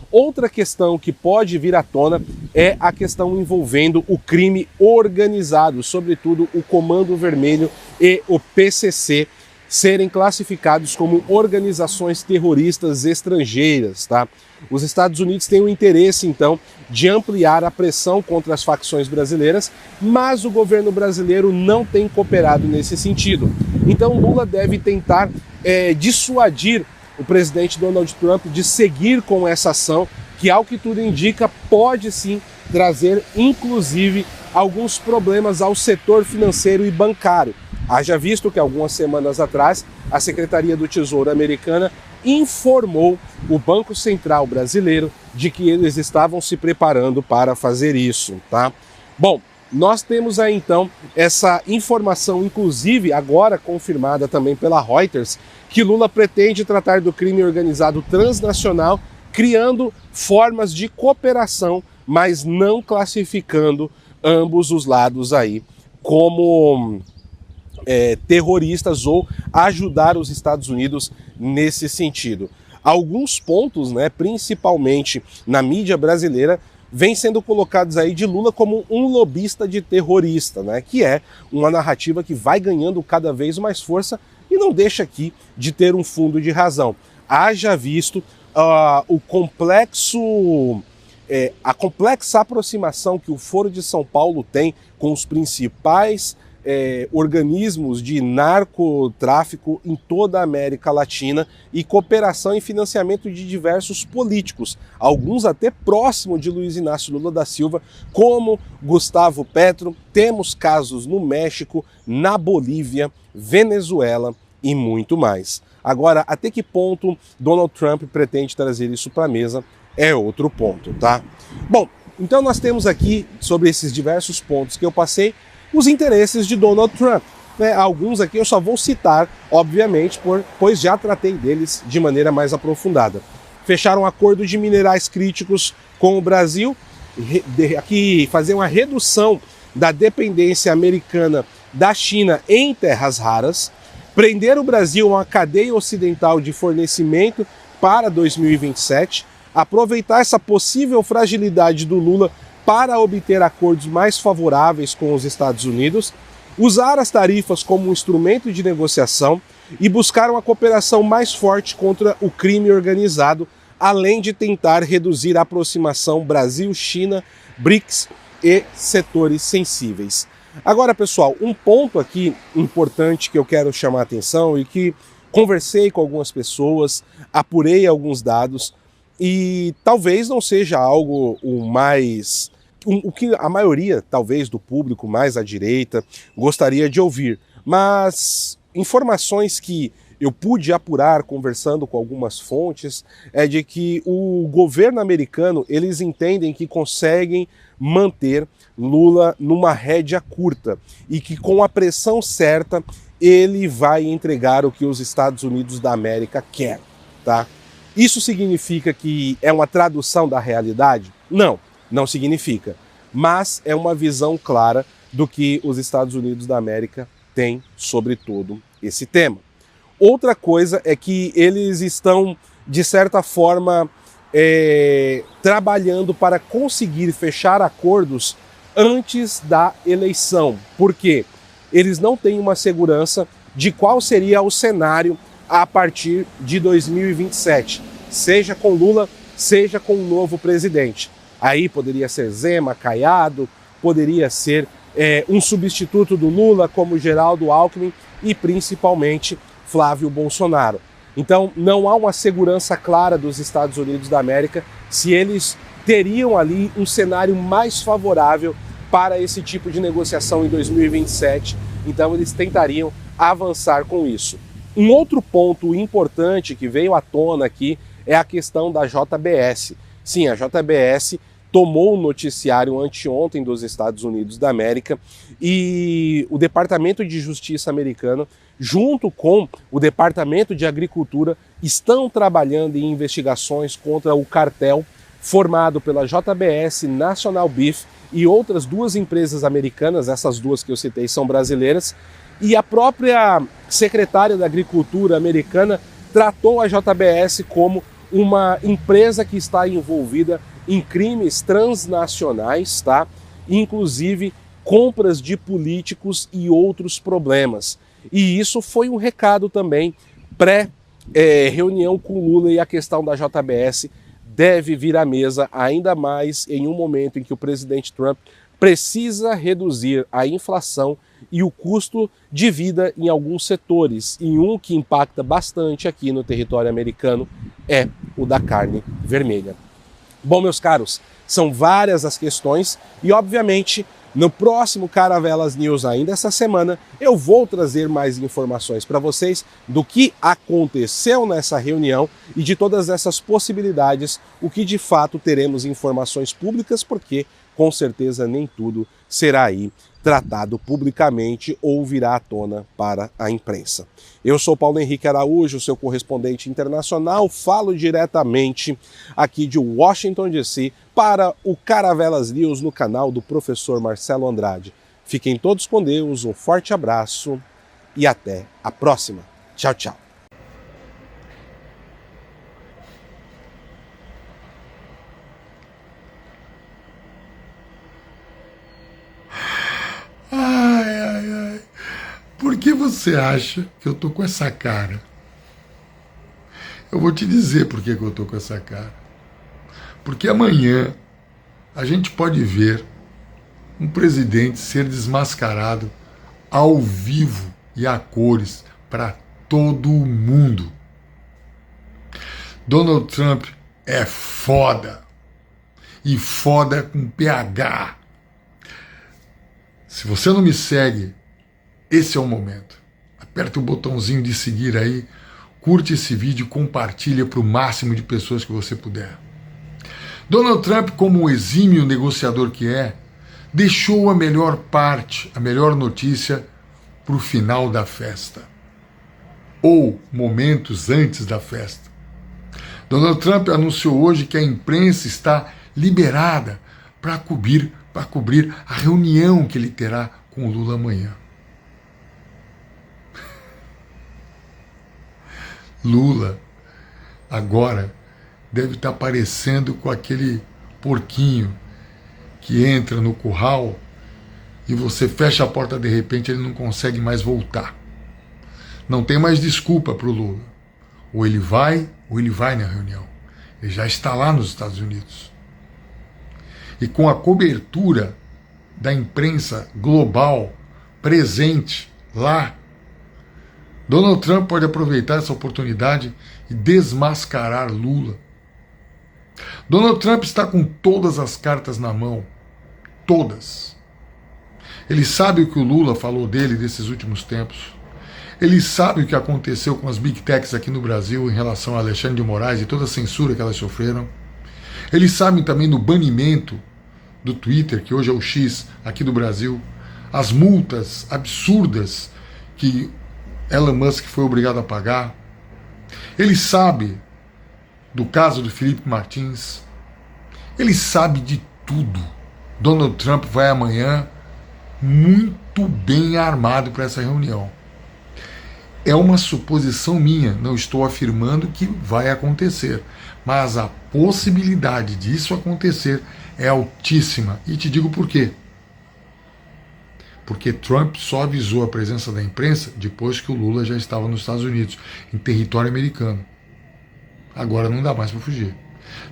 Outra questão que pode vir à tona é a questão envolvendo o crime organizado, sobretudo o Comando Vermelho e o PCC serem classificados como organizações terroristas estrangeiras, tá? Os Estados Unidos têm o interesse, então, de ampliar a pressão contra as facções brasileiras, mas o governo brasileiro não tem cooperado nesse sentido. Então Lula deve tentar dissuadir o presidente Donald Trump de seguir com essa ação, que, ao que tudo indica, pode sim trazer, inclusive, alguns problemas ao setor financeiro e bancário. Haja visto que algumas semanas atrás a Secretaria do Tesouro americana informou o Banco Central brasileiro de que eles estavam se preparando para fazer isso, tá? Bom, nós temos aí então essa informação, inclusive agora confirmada também pela Reuters, que Lula pretende tratar do crime organizado transnacional, criando formas de cooperação, mas não classificando ambos os lados aí como terroristas ou ajudar os Estados Unidos nesse sentido. Alguns pontos, né, principalmente na mídia brasileira, vêm sendo colocados aí de Lula como um lobista de terrorista, né, que é uma narrativa que vai ganhando cada vez mais força e não deixa aqui de ter um fundo de razão. Haja visto o complexo a complexa aproximação que o Foro de São Paulo tem com os principais organismos de narcotráfico em toda a América Latina e cooperação e financiamento de diversos políticos, alguns até próximo de Luiz Inácio Lula da Silva, como Gustavo Petro. Temos casos no México, na Bolívia, Venezuela e muito mais. Agora, até que ponto Donald Trump pretende trazer isso para a mesa é outro ponto, tá? Bom, então nós temos aqui, sobre esses diversos pontos que eu passei, os interesses de Donald Trump. Né? Alguns aqui eu só vou citar, obviamente, pois já tratei deles de maneira mais aprofundada. Fechar um acordo de minerais críticos com o Brasil, aqui fazer uma redução da dependência americana da China em terras raras, prender o Brasil a uma cadeia ocidental de fornecimento para 2027, aproveitar essa possível fragilidade do Lula para obter acordos mais favoráveis com os Estados Unidos, usar as tarifas como um instrumento de negociação e buscar uma cooperação mais forte contra o crime organizado, além de tentar reduzir a aproximação Brasil-China, BRICS e setores sensíveis. Agora, pessoal, um ponto aqui importante que eu quero chamar a atenção e que conversei com algumas pessoas, apurei alguns dados e talvez não seja algo o que a maioria, talvez, do público mais à direita gostaria de ouvir, mas informações que eu pude apurar conversando com algumas fontes é de que o governo americano, eles entendem que conseguem manter Lula numa rédea curta e que com a pressão certa ele vai entregar o que os Estados Unidos da América quer, tá? Isso significa que é uma tradução da realidade? Não, não significa, mas é uma visão clara do que os Estados Unidos da América têm sobre todo esse tema. Outra coisa é que eles estão, de certa forma, trabalhando para conseguir fechar acordos antes da eleição. Por quê? Eles não têm uma segurança de qual seria o cenário a partir de 2027, seja com Lula, seja com um novo presidente. Aí poderia ser Zema, Caiado, poderia ser um substituto do Lula como Geraldo Alckmin e principalmente Flávio Bolsonaro. Então não há uma segurança clara dos Estados Unidos da América se eles teriam ali um cenário mais favorável para esse tipo de negociação em 2027, então eles tentariam avançar com isso. Um outro ponto importante que veio à tona aqui é a questão da JBS. Sim, a JBS tomou o noticiário anteontem dos Estados Unidos da América, e o Departamento de Justiça americano, junto com o Departamento de Agricultura, estão trabalhando em investigações contra o cartel formado pela JBS, National Beef e outras duas empresas americanas. Essas duas que eu citei são brasileiras, e a própria secretária da Agricultura americana tratou a JBS como uma empresa que está envolvida em crimes transnacionais, tá? Inclusive compras de políticos e outros problemas. E isso foi um recado também pré-reunião com Lula, e a questão da JBS deve vir à mesa, ainda mais em um momento em que o presidente Trump precisa reduzir a inflação e o custo de vida em alguns setores. E um que impacta bastante aqui no território americano é o da carne vermelha. Bom, meus caros, são várias as questões e, obviamente, no próximo Caravelas News, ainda essa semana, eu vou trazer mais informações para vocês do que aconteceu nessa reunião e de todas essas possibilidades, o que de fato teremos informações públicas, porque com certeza nem tudo será aí tratado publicamente ou virá à tona para a imprensa. Eu sou Paulo Henrique Araújo, seu correspondente internacional, falo diretamente aqui de Washington, D.C. para o Caravelas News no canal do professor Marcelo Andrade. Fiquem todos com Deus, um forte abraço e até a próxima. Tchau, tchau. Por que você acha que eu tô com essa cara? Eu vou te dizer por que eu tô com essa cara. Porque amanhã a gente pode ver um presidente ser desmascarado ao vivo e a cores para todo mundo. Donald Trump é foda. E foda com PH. Se você não me segue, esse é o momento. Aperta o botãozinho de seguir aí, curte esse vídeo e compartilha para o máximo de pessoas que você puder. Donald Trump, como o exímio negociador que é, deixou a melhor parte, a melhor notícia para o final da festa. Ou momentos antes da festa. Donald Trump anunciou hoje que a imprensa está liberada para cobrir a reunião que ele terá com o Lula amanhã. Lula agora deve estar parecendo com aquele porquinho que entra no curral e você fecha a porta, de repente ele não consegue mais voltar. Não tem mais desculpa para o Lula. Ou ele vai na reunião. Ele já está lá nos Estados Unidos. E com a cobertura da imprensa global presente lá, Donald Trump pode aproveitar essa oportunidade e desmascarar Lula. Donald Trump está com todas as cartas na mão. Todas. Ele sabe o que o Lula falou dele desses últimos tempos. Ele sabe o que aconteceu com as Big Techs aqui no Brasil em relação a Alexandre de Moraes e toda a censura que elas sofreram. Eles sabem também do banimento do Twitter, que hoje é o X aqui do Brasil, as multas absurdas que Elon Musk foi obrigado a pagar. Ele sabe do caso do Felipe Martins. Ele sabe de tudo. Donald Trump vai amanhã muito bem armado para essa reunião. É uma suposição minha, não estou afirmando que vai acontecer, mas a possibilidade disso acontecer é altíssima. E te digo por quê. Porque Trump só avisou a presença da imprensa depois que o Lula já estava nos Estados Unidos, em território americano. Agora não dá mais para fugir.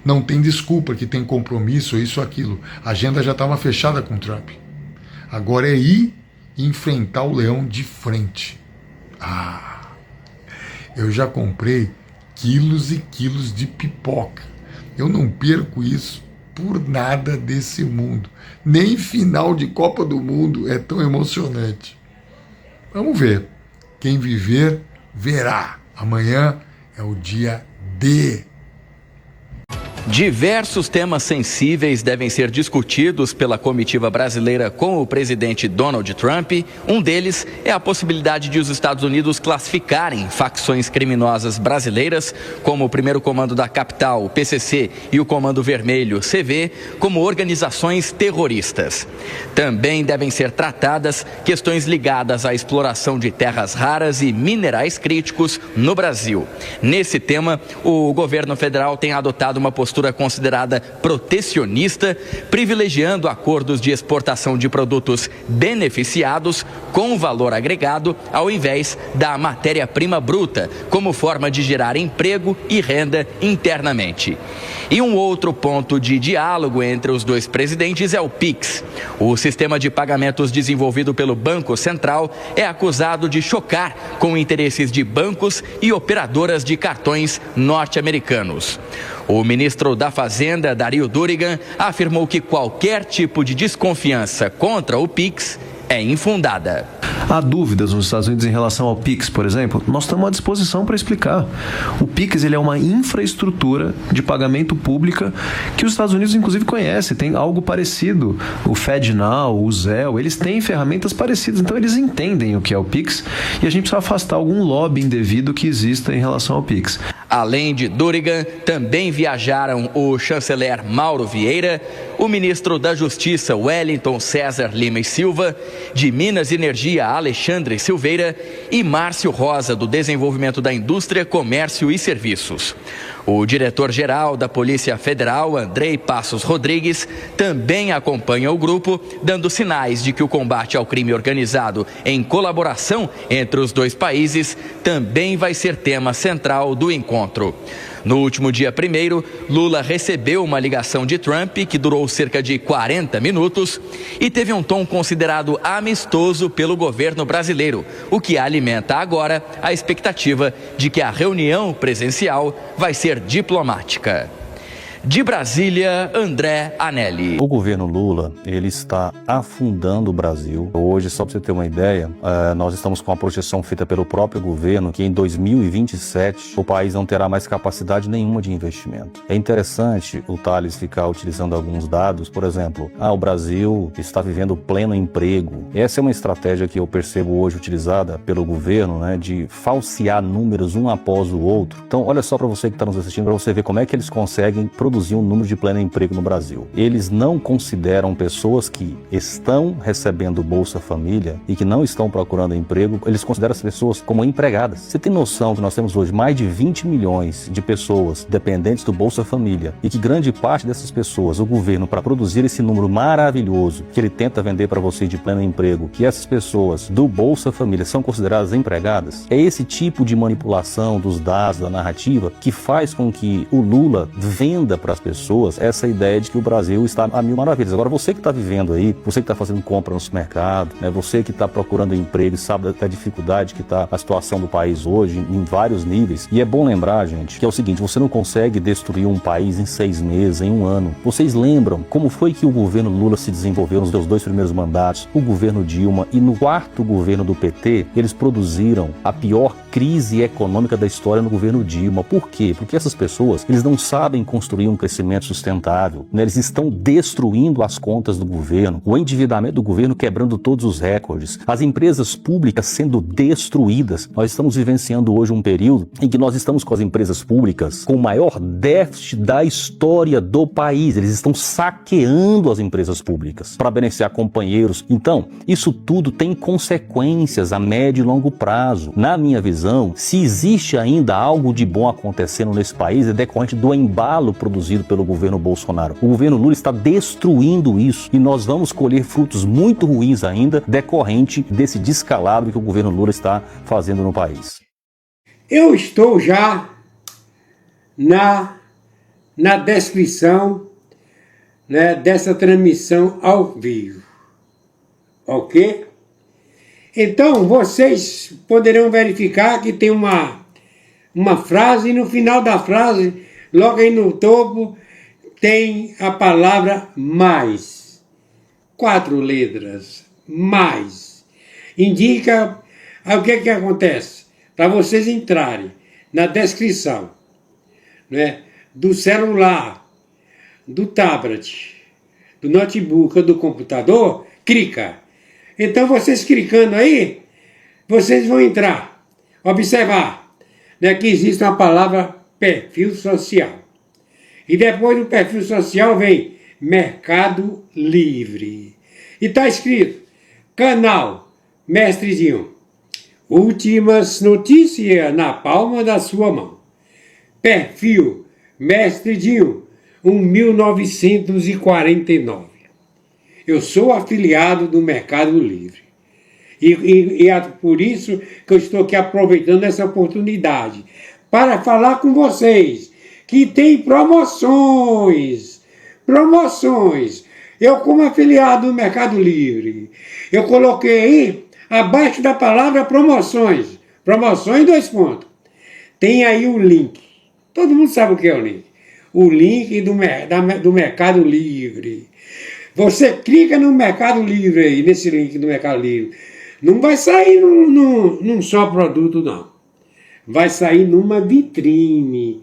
Não tem desculpa que tem compromisso, isso ou aquilo. A agenda já estava fechada com Trump. Agora é ir e enfrentar o leão de frente. Eu já comprei quilos e quilos de pipoca. Eu não perco isso por nada desse mundo. Nem final de Copa do Mundo é tão emocionante. Vamos ver. Quem viver, verá. Amanhã é o dia D. Diversos temas sensíveis devem ser discutidos pela comitiva brasileira com o presidente Donald Trump. Um deles é a possibilidade de os Estados Unidos classificarem facções criminosas brasileiras, como o Primeiro Comando da Capital, o PCC, e o Comando Vermelho, CV, como organizações terroristas. Também devem ser tratadas questões ligadas à exploração de terras raras e minerais críticos no Brasil. Nesse tema, o governo federal tem adotado uma postura considerada protecionista, privilegiando acordos de exportação de produtos beneficiados com valor agregado ao invés da matéria-prima bruta, como forma de gerar emprego e renda internamente. E um outro ponto de diálogo entre os dois presidentes é o PIX. O sistema de pagamentos desenvolvido pelo Banco Central é acusado de chocar com interesses de bancos e operadoras de cartões norte-americanos. O ministro da Fazenda, Dario Durigan, afirmou que qualquer tipo de desconfiança contra o PIX é infundada. Há dúvidas nos Estados Unidos em relação ao PIX, por exemplo? Nós estamos à disposição para explicar. O PIX ele é uma infraestrutura de pagamento pública que os Estados Unidos, inclusive, conhecem. Tem algo parecido. O FedNow, o Zelle, eles têm ferramentas parecidas. Então, eles entendem o que é o PIX e a gente precisa afastar algum lobby indevido que exista em relação ao PIX. Além de Durigan, também viajaram o chanceler Mauro Vieira, o ministro da Justiça Wellington César Lima e Silva, de Minas e Energia Alexandre Silveira e Márcio Rosa, do Desenvolvimento da Indústria, Comércio e Serviços. O diretor-geral da Polícia Federal, Andrei Passos Rodrigues, também acompanha o grupo, dando sinais de que o combate ao crime organizado em colaboração entre os dois países também vai ser tema central do encontro. No último dia 1º, Lula recebeu uma ligação de Trump que durou cerca de 40 minutos e teve um tom considerado amistoso pelo governo brasileiro, o que alimenta agora a expectativa de que a reunião presencial vai ser diplomática. De Brasília, André Anelli. O governo Lula, ele está afundando o Brasil. Hoje, só para você ter uma ideia, nós estamos com uma projeção feita pelo próprio governo que em 2027 o país não terá mais capacidade nenhuma de investimento. É interessante o Thales ficar utilizando alguns dados, por exemplo, o Brasil está vivendo pleno emprego. Essa é uma estratégia que eu percebo hoje utilizada pelo governo, né, de falsear números um após o outro. Então, olha só para você que está nos assistindo, para você ver como é que eles conseguem produzir um número de pleno emprego no Brasil. Eles não consideram pessoas que estão recebendo Bolsa Família e que não estão procurando emprego, eles consideram as pessoas como empregadas. Você tem noção que nós temos hoje mais de 20 milhões de pessoas dependentes do Bolsa Família e que grande parte dessas pessoas, o governo, para produzir esse número maravilhoso que ele tenta vender para você de pleno emprego, que essas pessoas do Bolsa Família são consideradas empregadas? É esse tipo de manipulação dos dados, da narrativa, que faz com que o Lula venda para as pessoas essa ideia de que o Brasil está a mil maravilhas. Agora, você que está vivendo aí, você que está fazendo compra no supermercado, né, você que está procurando emprego e sabe da dificuldade que está a situação do país hoje, em vários níveis. E é bom lembrar, gente, que é o seguinte, você não consegue destruir um país em 6 meses, em um ano. Vocês lembram como foi que o governo Lula se desenvolveu nos seus 2 primeiros mandatos, o governo Dilma, e no 4º governo do PT, eles produziram a pior crise econômica da história no governo Dilma. Por quê? Porque essas pessoas, eles não sabem construir um crescimento sustentável, né? Eles estão destruindo as contas do governo, o endividamento do governo quebrando todos os recordes, as empresas públicas sendo destruídas. Nós estamos vivenciando hoje um período em que nós estamos com as empresas públicas com o maior déficit da história do país. Eles estão saqueando as empresas públicas para beneficiar companheiros. Então, isso tudo tem consequências a médio e longo prazo. Na minha visão, se existe ainda algo de bom acontecendo nesse país, é decorrente do embalo produzido pelo governo Bolsonaro. O governo Lula está destruindo isso e nós vamos colher frutos muito ruins ainda decorrente desse descalabro que o governo Lula está fazendo no país. Eu estou já na descrição, né, dessa transmissão ao vivo, ok? Então vocês poderão verificar que tem uma frase e no final da frase, logo aí no topo, tem a palavra mais. 4 letras. Mais. Indica o que acontece. Para vocês entrarem na descrição, né, do celular do tablet, do notebook ou do computador, clica. Então vocês clicando aí, vocês vão entrar, observar, né, que existe uma palavra perfil social. E depois do perfil social vem Mercado Livre. E está escrito, canal Mestrezinho. Últimas notícias na palma da sua mão. Perfil Mestrezinho, 1949. Eu sou afiliado do Mercado Livre. E é por isso que eu estou aqui aproveitando essa oportunidade para falar com vocês que tem promoções. Promoções. Eu, como afiliado do Mercado Livre, eu coloquei aí, abaixo da palavra promoções. Promoções, 2 pontos. Tem aí o link. Todo mundo sabe o que é o link. O link do Mercado Livre. Você clica no Mercado Livre aí, nesse link do Mercado Livre. Não vai sair num só produto, não. Vai sair numa vitrine.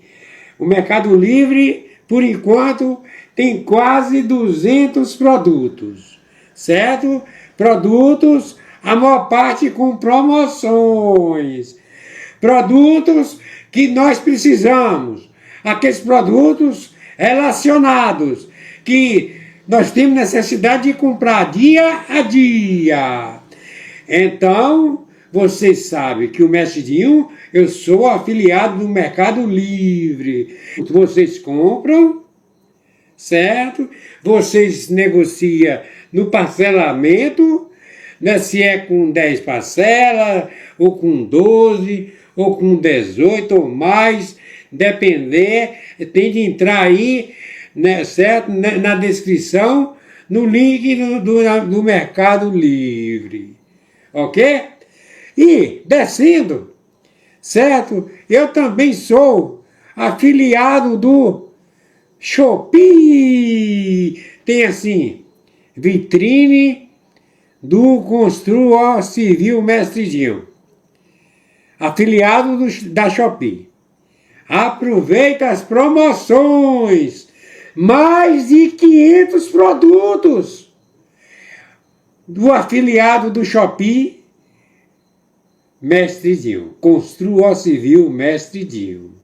O Mercado Livre, por enquanto, tem quase 200 produtos, certo? Produtos, a maior parte com promoções. Produtos que nós precisamos. Aqueles produtos relacionados, que nós temos necessidade de comprar dia a dia. Então, vocês sabem que o Mestrezinho, eu sou afiliado do Mercado Livre. Vocês compram, certo? Vocês negociam no parcelamento, né? Se é com 10 parcelas, ou com 12, ou com 18 ou mais, depender, tem de entrar aí, né, certo? Na descrição, no link do Mercado Livre. Ok? E, descendo, certo? Eu também sou afiliado do Shopee. Tem assim, vitrine do Construa Civil Mestrezinho. Afiliado da Shopee. Aproveita as promoções. Mais de 500 produtos do afiliado do Shopee Mestrezinho. Construa Civil Mestrezinho.